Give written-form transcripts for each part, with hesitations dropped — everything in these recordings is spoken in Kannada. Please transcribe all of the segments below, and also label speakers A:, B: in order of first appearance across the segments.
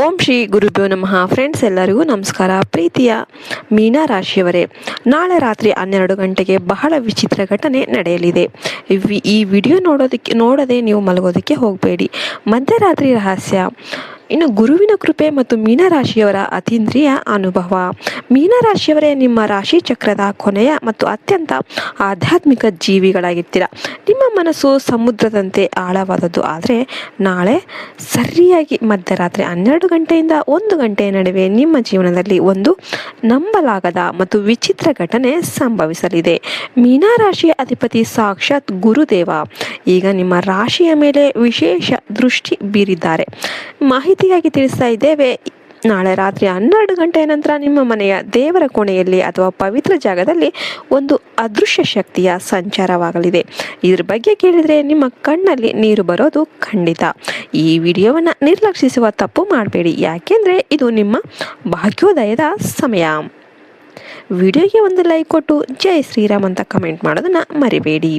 A: ಓಂ ಶ್ರೀ ಗುರುಭ್ಯೋ ನಮಃ. ಫ್ರೆಂಡ್ಸ್, ಎಲ್ಲರಿಗೂ ನಮಸ್ಕಾರ. ಪ್ರೀತಿಯ ಮೀನ ರಾಶಿಯವರೇ, ನಾಳೆ ರಾತ್ರಿ 12 ಗಂಟೆಗೆ ಬಹಳ ವಿಚಿತ್ರ ಘಟನೆ ನಡೆಯಲಿದೆ. ಈ ವಿಡಿಯೋ ನೋಡದೆ ನೀವು ಮಲಗೋದಕ್ಕೆ ಹೋಗಬೇಡಿ. ಮಧ್ಯರಾತ್ರಿ ರಹಸ್ಯ. ಇನ್ನು ಗುರುವಿನ ಕೃಪೆ ಮತ್ತು ಮೀನರಾಶಿಯವರ ಅತೀಂದ್ರಿಯ ಅನುಭವ. ಮೀನರಾಶಿಯವರೇ, ನಿಮ್ಮ ರಾಶಿ ಚಕ್ರದ ಕೊನೆಯ ಮತ್ತು ಅತ್ಯಂತ ಆಧ್ಯಾತ್ಮಿಕ ಜೀವಿಗಳಾಗಿರ್ತೀರ. ನಿಮ್ಮ ಮನಸ್ಸು ಸಮುದ್ರದಂತೆ ಆಳವಾದದ್ದು. ಆದರೆ ನಾಳೆ ಸರಿಯಾಗಿ ಮಧ್ಯರಾತ್ರಿ 12 ಗಂಟೆಯಿಂದ 1 ಗಂಟೆಯ ನಡುವೆ ನಿಮ್ಮ ಜೀವನದಲ್ಲಿ ಒಂದು ನಂಬಲಾಗದ ಮತ್ತು ವಿಚಿತ್ರ ಘಟನೆ ಸಂಭವಿಸಲಿದೆ. ಮೀನರಾಶಿಯ ಅಧಿಪತಿ ಸಾಕ್ಷಾತ್ ಗುರುದೇವ ಈಗ ನಿಮ್ಮ ರಾಶಿಯ ಮೇಲೆ ವಿಶೇಷ ದೃಷ್ಟಿ ಬೀರಿದ್ದಾರೆ. ಮಾಹಿತಿಯಾಗಿ ತಿಳಿಸ್ತಾ ಇದ್ದೇವೆ. ನಾಳೆ ರಾತ್ರಿ 12 ಗಂಟೆಯ ನಂತರ ನಿಮ್ಮ ಮನೆಯ ದೇವರ ಕೋಣೆಯಲ್ಲಿ ಅಥವಾ ಪವಿತ್ರ ಜಾಗದಲ್ಲಿ ಒಂದು ಅದೃಶ್ಯ ಶಕ್ತಿಯ ಸಂಚಾರವಾಗಲಿದೆ. ಇದ್ರ ಬಗ್ಗೆ ಕೇಳಿದರೆ ನಿಮ್ಮ ಕಣ್ಣಲ್ಲಿ ನೀರು ಬರೋದು ಖಂಡಿತ. ಈ ವಿಡಿಯೋವನ್ನು ನಿರ್ಲಕ್ಷಿಸುವ ತಪ್ಪು ಮಾಡಬೇಡಿ, ಯಾಕೆಂದರೆ ಇದು ನಿಮ್ಮ ಭಾಗ್ಯೋದಯದ ಸಮಯ. ವಿಡಿಯೋಗೆ ಒಂದು ಲೈಕ್ ಕೊಟ್ಟು ಜೈ ಶ್ರೀರಾಮ್ ಅಂತ ಕಮೆಂಟ್ ಮಾಡೋದನ್ನ ಮರಿಬೇಡಿ.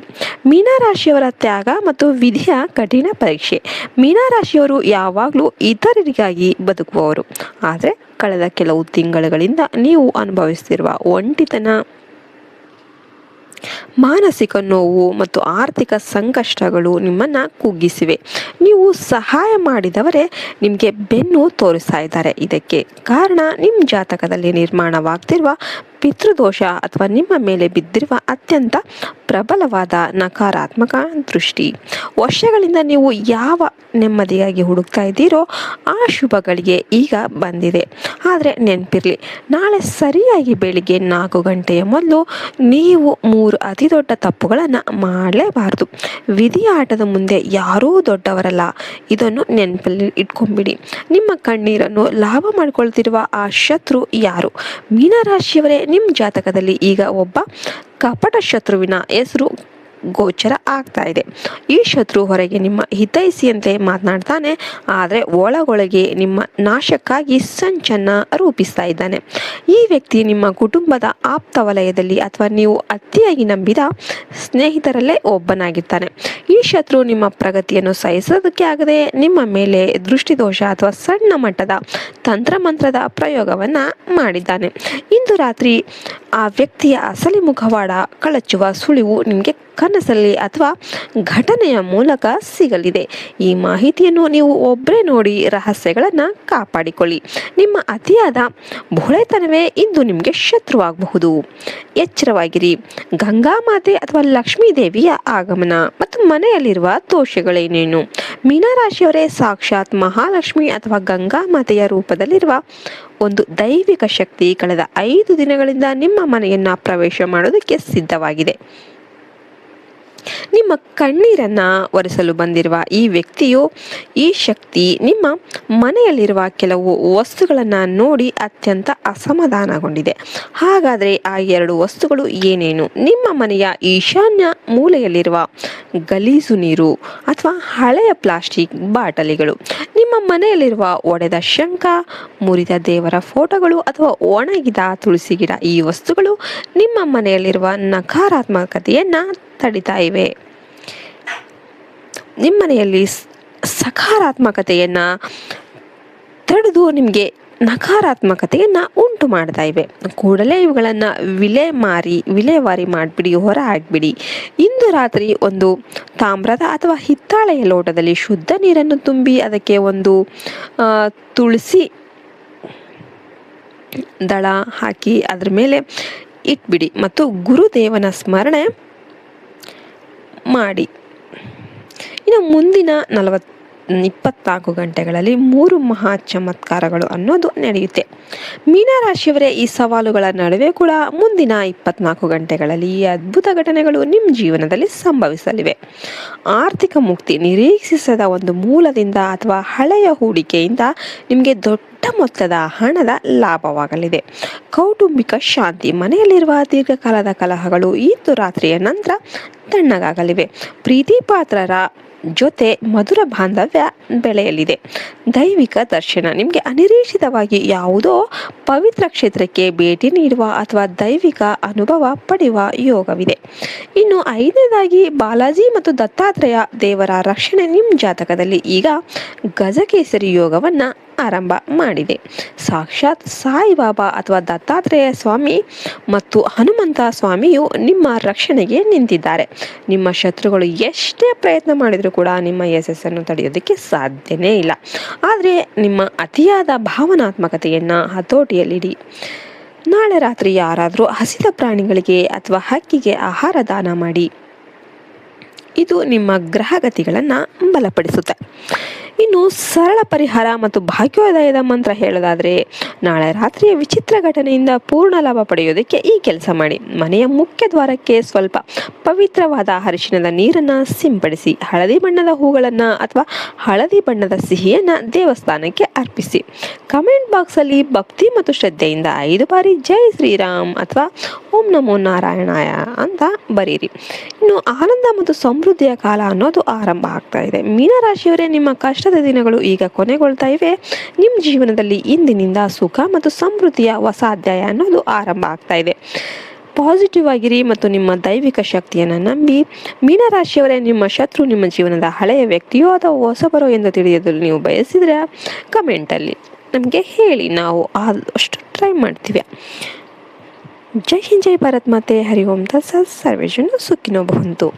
A: ಮೀನರಾಶಿಯವರ ತ್ಯಾಗ ಮತ್ತು ವಿಧಿಯ ಕಠಿಣ ಪರೀಕ್ಷೆ. ಮೀನರಾಶಿಯವರು ಯಾವಾಗಲೂ ಇತರರಿಗಾಗಿ ಬದುಕುವವರು. ಆದರೆ ಕಳೆದ ಕೆಲವು ತಿಂಗಳುಗಳಿಂದ ನೀವು ಅನುಭವಿಸುತ್ತಿರುವ ಒಂಟಿತನ, ಮಾನಸಿಕ ನೋವು ಮತ್ತು ಆರ್ಥಿಕ ಸಂಕಷ್ಟಗಳು ನಿಮ್ಮನ್ನು ಕುಗ್ಗಿಸಿವೆ. ನೀವು ಸಹಾಯ ಮಾಡಿದವರೇ ನಿಮಗೆ ಬೆನ್ನು ತೋರಿಸ್ತಾ ಇದ್ದಾರೆ. ಇದಕ್ಕೆ ಕಾರಣ ನಿಮ್ಮ ಜಾತಕದಲ್ಲಿ ನಿರ್ಮಾಣವಾಗ್ತಿರುವ ಪಿತೃದೋಷ ಅಥವಾ ನಿಮ್ಮ ಮೇಲೆ ಬಿದ್ದಿರುವ ಅತ್ಯಂತ ಪ್ರಬಲವಾದ ನಕಾರಾತ್ಮಕ ದೃಷ್ಟಿ. ವರ್ಷಗಳಿಂದ ನೀವು ಯಾವ ನೆಮ್ಮದಿಯಾಗಿ ಹುಡುಕ್ತಾ ಇದ್ದೀರೋ ಆ ಶುಭಗಳಿಗೆ ಈಗ ಬಂದಿದೆ. ಆದರೆ ನೆನಪಿರಲಿ, ನಾಳೆ ಸರಿಯಾಗಿ ಬೆಳಿಗ್ಗೆ 4 ಗಂಟೆಯ ಮೊದಲು ನೀವು 3 ಅತಿ ದೊಡ್ಡ ತಪ್ಪುಗಳನ್ನು ಮಾಡಲೇಬಾರದು. ವಿಧಿಯ ಆಟದ ಮುಂದೆ ಯಾರೂ ದೊಡ್ಡವರಲ್ಲ. ಇದನ್ನು ನೆನಪಲ್ಲಿ ಇಟ್ಕೊಂಡ್ಬಿಡಿ. ನಿಮ್ಮ ಕಣ್ಣೀರನ್ನು ಲಾಭ ಮಾಡಿಕೊಳ್ತಿರುವ ಆ ಶತ್ರು ಯಾರು? ಮೀನರಾಶಿಯವರೇ, ನಿಮ್ಮ ಜಾತಕದಲ್ಲಿ ಈಗ ಒಬ್ಬ ಕಪಟ ಶತ್ರುವಿನ ಹೆಸರು ಗೋಚರ ಆಗ್ತಾ ಇದೆ. ಈ ಶತ್ರು ಹೊರಗೆ ನಿಮ್ಮ ಹಿತೈಷಿಯಂತೆ ಮಾತನಾಡ್ತಾನೆ, ಆದರೆ ಒಳಗೊಳಗೆ ನಿಮ್ಮ ನಾಶಕ್ಕಾಗಿ ಸಂಚನ್ನ ರೂಪಿಸ್ತಾ ಇದ್ದಾನೆ. ಈ ವ್ಯಕ್ತಿ ನಿಮ್ಮ ಕುಟುಂಬದ ಆಪ್ತ ವಲಯದಲ್ಲಿ ಅಥವಾ ನೀವು ಅತಿಯಾಗಿ ನಂಬಿದ ಸ್ನೇಹಿತರಲ್ಲೇ ಒಬ್ಬನಾಗಿರ್ತಾನೆ. ಈ ಶತ್ರು ನಿಮ್ಮ ಪ್ರಗತಿಯನ್ನು ಸಹಿಸೋದಕ್ಕೆ ಆಗದೆ ನಿಮ್ಮ ಮೇಲೆ ದೃಷ್ಟಿದೋಷ ಅಥವಾ ಸಣ್ಣ ಮಟ್ಟದ ತಂತ್ರಮಂತ್ರದ ಪ್ರಯೋಗವನ್ನ ಮಾಡಿದ್ದಾನೆ. ಇಂದು ರಾತ್ರಿ ಆ ವ್ಯಕ್ತಿಯ ಅಸಲಿ ಮುಖವಾಡ ಕಳಚುವ ಸುಳಿವು ನಿಮಗೆ ಕನಸಲ್ಲಿ ಅಥವಾ ಘಟನೆಯ ಮೂಲಕ ಸಿಗಲಿದೆ. ಈ ಮಾಹಿತಿಯನ್ನು ನೀವು ಒಬ್ಬರೇ ನೋಡಿ ರಹಸ್ಯಗಳನ್ನು ಕಾಪಾಡಿಕೊಳ್ಳಿ. ನಿಮ್ಮ ಅತಿಯಾದ ಭೋಳೆತನವೇ ಇಂದು ನಿಮಗೆ ಶತ್ರುವಾಗಬಹುದು. ಎಚ್ಚರವಾಗಿರಿ. ಗಂಗಾ ಮಾತೆ ಅಥವಾ ಲಕ್ಷ್ಮೀ ದೇವಿಯ ಆಗಮನ ಮತ್ತು ಮನೆಯಲ್ಲಿರುವ ದೋಷಗಳೇನೇನು? ಮೀನರಾಶಿಯವರೇ, ಸಾಕ್ಷಾತ್ ಮಹಾಲಕ್ಷ್ಮಿ ಅಥವಾ ಗಂಗಾ ಮಾತೆಯ ರೂಪದಲ್ಲಿರುವ ಒಂದು ದೈವಿಕ ಶಕ್ತಿ ಕಳೆದ 5 ದಿನಗಳಿಂದ ನಿಮ್ಮ ಮನೆಯನ್ನ ಪ್ರವೇಶ ಮಾಡೋದಕ್ಕೆ ಸಿದ್ಧವಾಗಿದೆ. ನಿಮ್ಮ ಕಣ್ಣೀರನ್ನ ಒರೆಸಲು ಬಂದಿರುವ ಈ ಶಕ್ತಿ ನಿಮ್ಮ ಮನೆಯಲ್ಲಿರುವ ಕೆಲವು ವಸ್ತುಗಳನ್ನ ನೋಡಿ ಅತ್ಯಂತ ಅಸಮಾಧಾನಗೊಂಡಿದೆ. ಹಾಗಾದರೆ ಆ 2 ವಸ್ತುಗಳು ಏನೇನು? ನಿಮ್ಮ ಮನೆಯ ಈಶಾನ್ಯ ಮೂಲೆಯಲ್ಲಿರುವ ಗಲೀಜು ನೀರು ಅಥವಾ ಹಳೆಯ ಪ್ಲಾಸ್ಟಿಕ್ ಬಾಟಲಿಗಳು, ನಿಮ್ಮ ಮನೆಯಲ್ಲಿರುವ ಒಡೆದ ಶಂಖ, ಮುರಿದ ದೇವರ ಫೋಟೋಗಳು ಅಥವಾ ಒಣಗಿದ ತುಳಸಿ ಗಿಡ. ಈ ವಸ್ತುಗಳು ನಿಮ್ಮ ಮನೆಯಲ್ಲಿರುವ ನಕಾರಾತ್ಮಕತೆಯನ್ನ ತಡಿತಾ ಇವೆ. ನಿಮ್ಮ ಮನೆಯಲ್ಲಿ ಸಕಾರಾತ್ಮಕತೆಯನ್ನ ತಡೆದು ನಿಮಗೆ ನಕಾರಾತ್ಮಕತೆಯನ್ನ ಉಂಟು ಮಾಡ್ತಾ ಇವೆ. ಕೂಡಲೇ ಇವುಗಳನ್ನು ವಿಲೇವಾರಿ ಮಾಡಿಬಿಡಿ, ಹೊರ ಹಾಕ್ಬಿಡಿ. ಇಂದು ರಾತ್ರಿ ಒಂದು ತಾಮ್ರದ ಅಥವಾ ಹಿತ್ತಾಳೆಯ ಲೋಟದಲ್ಲಿ ಶುದ್ಧ ನೀರನ್ನು ತುಂಬಿ ಅದಕ್ಕೆ ಒಂದು ತುಳಸಿ ದಳ ಹಾಕಿ ಅದರ ಮೇಲೆ ಇಟ್ಬಿಡಿ ಮತ್ತು ಗುರುದೇವನ ಸ್ಮರಣೆ ಮಾಡಿ. ಇನ್ನು ಮುಂದಿನ 24 ಗಂಟೆಗಳಲ್ಲಿ 3 ಮಹಾ ಚಮತ್ಕಾರಗಳು ಅನ್ನೋದು ನಡೆಯುತ್ತೆ. ಮೀನರಾಶಿಯವರೇ, ಈ ಸವಾಲುಗಳ ನಡುವೆ ಕೂಡ ಮುಂದಿನ 24 ಗಂಟೆಗಳಲ್ಲಿ ಈ ಅದ್ಭುತ ಘಟನೆಗಳು ನಿಮ್ಮ ಜೀವನದಲ್ಲಿ ಸಂಭವಿಸಲಿವೆ. ಆರ್ಥಿಕ ಮುಕ್ತಿ. ನಿರೀಕ್ಷಿಸದ ಒಂದು ಮೂಲದಿಂದ ಅಥವಾ ಹಳೆಯ ಹೂಡಿಕೆಯಿಂದ ನಿಮಗೆ ದೊಡ್ಡ ಮೊತ್ತದ ಹಣದ ಲಾಭವಾಗಲಿದೆ. ಕೌಟುಂಬಿಕ ಶಾಂತಿ. ಮನೆಯಲ್ಲಿರುವ ದೀರ್ಘಕಾಲದ ಕಲಹಗಳು ಇಂದು ರಾತ್ರಿಯ ನಂತರ ತಣ್ಣಗಾಗಲಿವೆ. ಪ್ರೀತಿ ಪಾತ್ರರ ಜೊತೆ ಮಧುರ ಬಾಂಧವ್ಯ ಬೆಳೆಯಲಿದೆ. ದೈವಿಕ ದರ್ಶನ. ನಿಮಗೆ ಅನಿರೀಕ್ಷಿತವಾಗಿ ಯಾವುದೋ ಪವಿತ್ರ ಕ್ಷೇತ್ರಕ್ಕೆ ಭೇಟಿ ನೀಡುವ ಅಥವಾ ದೈವಿಕ ಅನುಭವ ಪಡೆಯುವ ಯೋಗವಿದೆ. ಇನ್ನು 5ನೇದಾಗಿ ಬಾಲಾಜಿ ಮತ್ತು ದತ್ತಾತ್ರೇಯ ದೇವರ ರಕ್ಷಣೆ. ನಿಮ್ಮ ಜಾತಕದಲ್ಲಿ ಈಗ ಗಜಕೇಸರಿ ಯೋಗವನ್ನ ಆರಂಭ ಮಾಡಿದೆ. ಸಾಕ್ಷಾತ್ ಸಾಯಿಬಾಬಾ ಅಥವಾ ದತ್ತಾತ್ರೇಯ ಸ್ವಾಮಿ ಮತ್ತು ಹನುಮಂತ ಸ್ವಾಮಿಯು ನಿಮ್ಮ ರಕ್ಷಣೆಗೆ ನಿಂತಿದ್ದಾರೆ. ನಿಮ್ಮ ಶತ್ರುಗಳು ಎಷ್ಟೇ ಪ್ರಯತ್ನ ಮಾಡಿದರೂ ಕೂಡ ನಿಮ್ಮ ಯಶಸ್ಸನ್ನು ತಡೆಯೋದಕ್ಕೆ ಸಾಧ್ಯನೇ ಇಲ್ಲ. ಆದರೆ ನಿಮ್ಮ ಅತಿಯಾದ ಭಾವನಾತ್ಮಕತೆಯನ್ನು ಹತೋಟಿಯಲ್ಲಿಡಿ. ನಾಳೆ ರಾತ್ರಿ ಯಾರಾದರೂ ಹಸಿದ ಪ್ರಾಣಿಗಳಿಗೆ ಅಥವಾ ಹಕ್ಕಿಗೆ ಆಹಾರ ದಾನ ಮಾಡಿ. ಇದು ನಿಮ್ಮ ಗ್ರಹಗತಿಗಳನ್ನು ಬಲಪಡಿಸುತ್ತೆ. ಇನ್ನು ಸರಳ ಪರಿಹಾರ ಮತ್ತು ಭಾಗ್ಯೋದಯದ ಮಂತ್ರ ಹೇಳೋದಾದರೆ, ನಾಳೆ ರಾತ್ರಿಯ ವಿಚಿತ್ರ ಘಟನೆಯಿಂದ ಪೂರ್ಣ ಲಾಭ ಪಡೆಯೋದಕ್ಕೆ ಈ ಕೆಲಸ ಮಾಡಿ. ಮನೆಯ ಮುಖ್ಯ ದ್ವಾರಕ್ಕೆ ಸ್ವಲ್ಪ ಪವಿತ್ರವಾದ ಅರಿಶಿಣದ ನೀರನ್ನು ಸಿಂಪಡಿಸಿ. ಹಳದಿ ಬಣ್ಣದ ಹೂಗಳನ್ನು ಅಥವಾ ಹಳದಿ ಬಣ್ಣದ ಸಿಹಿಯನ್ನು ದೇವಸ್ಥಾನಕ್ಕೆ ಅರ್ಪಿಸಿ. ಕಮೆಂಟ್ ಬಾಕ್ಸಲ್ಲಿ ಭಕ್ತಿ ಮತ್ತು ಶ್ರದ್ಧೆಯಿಂದ 5 ಬಾರಿ ಜೈ ಶ್ರೀರಾಮ್ ಅಥವಾ ಓಂ ನಮೋ ನಾರಾಯಣಾಯ ಅಂತ ಬರೀರಿ. ಇನ್ನು ಆನಂದ ಮತ್ತು ಸಮೃದ್ಧಿಯ ಕಾಲ ಅನ್ನೋದು ಆರಂಭ ಆಗ್ತಾ ಇದೆ. ಮೀನರಾಶಿಯವರೇ, ನಿಮ್ಮ ಕಷ್ಟದ ದಿನಗಳು ಈಗ ಕೊನೆಗೊಳ್ತಾ ಇವೆ. ನಿಮ್ಮ ಜೀವನದಲ್ಲಿ ಇಂದಿನಿಂದ ಸುಖ ಮತ್ತು ಸಮೃದ್ಧಿಯ ಹೊಸ ಅಧ್ಯಾಯ ಅನ್ನೋದು ಆರಂಭ ಆಗ್ತಾ ಇದೆ. ಪಾಸಿಟಿವ್ ಆಗಿರಿ ಮತ್ತು ನಿಮ್ಮ ದೈವಿಕ ಶಕ್ತಿಯನ್ನು ನಂಬಿ. ಮೀನರಾಶಿಯವರೇ, ನಿಮ್ಮ ಶತ್ರು ನಿಮ್ಮ ಜೀವನದ ಹಳೆಯ ವ್ಯಕ್ತಿಯೋ ಅಥವಾ ಹೊಸಬರೋ ಎಂದು ತಿಳಿಯಲು ನೀವು ಬಯಸಿದರೆ ಕಮೆಂಟಲ್ಲಿ ನಮಗೆ ಹೇಳಿ, ನಾವು ಆದಷ್ಟು ಟ್ರೈ ಮಾಡ್ತೀವಿ. ಜೈ ಹಿಂದ್, ಜೈ ಭಾರತ್ ಮಾತೆ, ಹರಿ ಓಂ ತತ್ಸತ್, ಸರ್ವೇ ಜನ ಸುಖಿನೋ ಭವಂತು.